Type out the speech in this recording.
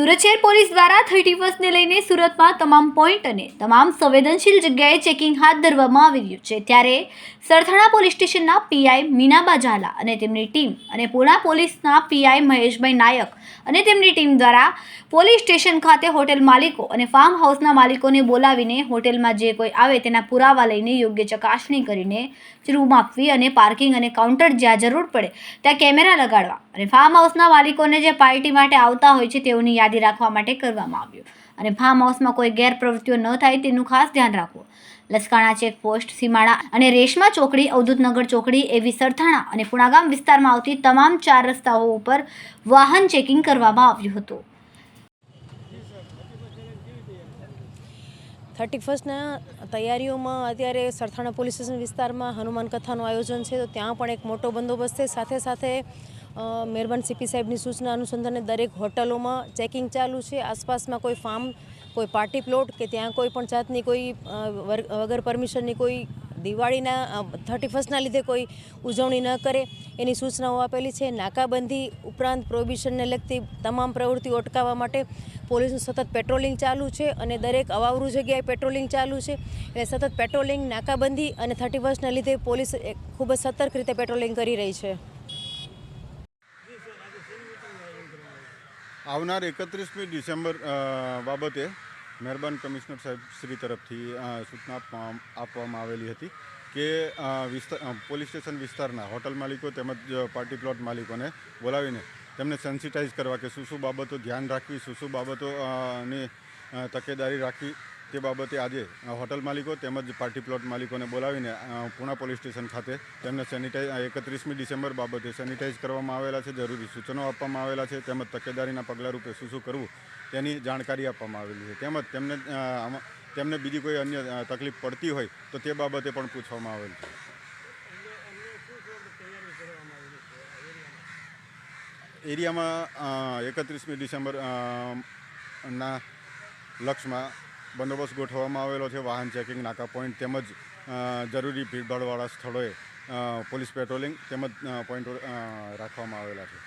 સુરત શહેર પોલીસ દ્વારા 31 ને લઈને સુરતમાં તમામ પોઈન્ટ અને તમામ સંવેદનશીલ જગ્યાએ ચેકિંગ હાથ ધરવામાં આવી રહ્યું છે। ત્યારે સરથાણા પોલીસ સ્ટેશનના પીઆઈ મીનાબા ઝાલા અને તેમની ટીમ અને પુણા પોલીસના પીઆઈ મહેશભાઈ નાયક અને તેમની ટીમ દ્વારા પોલીસ સ્ટેશન ખાતે હોટેલ માલિકો અને ફાર્મ હાઉસના માલિકોને બોલાવીને હોટેલમાં જે કોઈ આવે તેના પુરાવા લઈને યોગ્ય ચકાસણી કરીને રૂમ આપવી અને પાર્કિંગ અને કાઉન્ટર જ્યાં જરૂર પડે ત્યાં કેમેરા લગાડવા અને ફાર્મ હાઉસના માલિકોને જે પાર્ટી માટે આવતા હોય છે તેઓની યાદી રાખવા માટે કરવામાં આવ્યું અને ફાર્મ હાઉસમાં કોઈ ગેરપ્રવૃત્તિઓ ન થાય તેનું ખાસ ધ્યાન રાખવું। લસકાણા ચેકપોસ્ટ, સીમાડા અને રેશમા ચોકડી, અવધૂતનગર ચોકડી એવી સરથાણા અને પુણાગામ વિસ્તારમાં આવતી તમામ 4 રસ્તાઓ ઉપર વાહન ચેકિંગ કરવામાં આવ્યું હતું। 31ના તૈયારીઓમાં અત્યારે સરથાણા પોલીસ સ્ટેશન વિસ્તારમાં હનુમાન કથાનું આયોજન છે, તો ત્યાં પણ એક મોટો બંદોબસ્ત છે। સાથે સાથે મહેરબાન સીપી સાહેબની સૂચના અનુસંધાને દરેક હોટલોમાં ચેકિંગ ચાલુ છે। આસપાસમાં કોઈ ફાર્મ, કોઈ પાર્ટી પ્લોટ કે ત્યાં કોઈ પણ જાતની કોઈ વગર પરમિશનની કોઈ દિવાળીના 31ના લીધે કોઈ ઉજવણી ન કરે એની સૂચનાઓ આપેલી છે। નાકાબંધી ઉપરાંત પ્રોહિબિશનને લગતી તમામ પ્રવૃત્તિઓ અટકાવવા માટે પોલીસનું સતત પેટ્રોલિંગ ચાલુ છે અને દરેક અવાવરૂ જગ્યાએ પેટ્રોલિંગ ચાલુ છે। એટલે સતત પેટ્રોલિંગ, નાકાબંધી અને 31ના લીધે પોલીસ ખૂબ જ સતર્ક રીતે પેટ્રોલિંગ કરી રહી છે। આવનાર 31મી ડિસેમ્બર બાબતે મહેરબાન કમિશનર સાહેબ શ્રી તરફથી સૂચના આપવામાં આવેલી હતી કે પોલીસ સ્ટેશન વિસ્તારના હોટલ માલિકો તેમજ પાર્ટી પ્લોટ માલિકોને બોલાવીને તેમને સેન્સિટાઈઝ કરવા કે શું બાબતો ધ્યાન રાખવી, શું બાબતોની તકેદારી રાખવી તે બાબતે આજે હોટલ માલિકો તેમજ પાર્ટી પ્લોટ માલિકોને બોલાવીને પુણા પોલીસ સ્ટેશન ખાતે તેમને 31મી ડિસેમ્બર બાબતે સેનિટાઈઝ કરવામાં આવેલા છે, જરૂરી સૂચનો આપવામાં આવેલા છે, તેમજ તકેદારીના પગલાં રૂપે શું કરવું તેની જાણકારી આપવામાં આવેલી છે। તેમજ તેમને બીજી કોઈ અન્ય તકલીફ પડતી હોય તો તે બાબતે પણ પૂછવામાં આવેલ છે। એરિયામાં 31મી ડિસેમ્બર ના લક્ષમાં બંદોબસ્ત ગોઠવવામાં આવેલો છે। વાહન ચેકિંગ, નાકા પોઈન્ટ તેમજ જરૂરી ભીડભાડવાળા સ્થળોએ પોલીસ પેટ્રોલિંગ તેમજ પોઈન્ટ રાખવામાં આવેલા છે।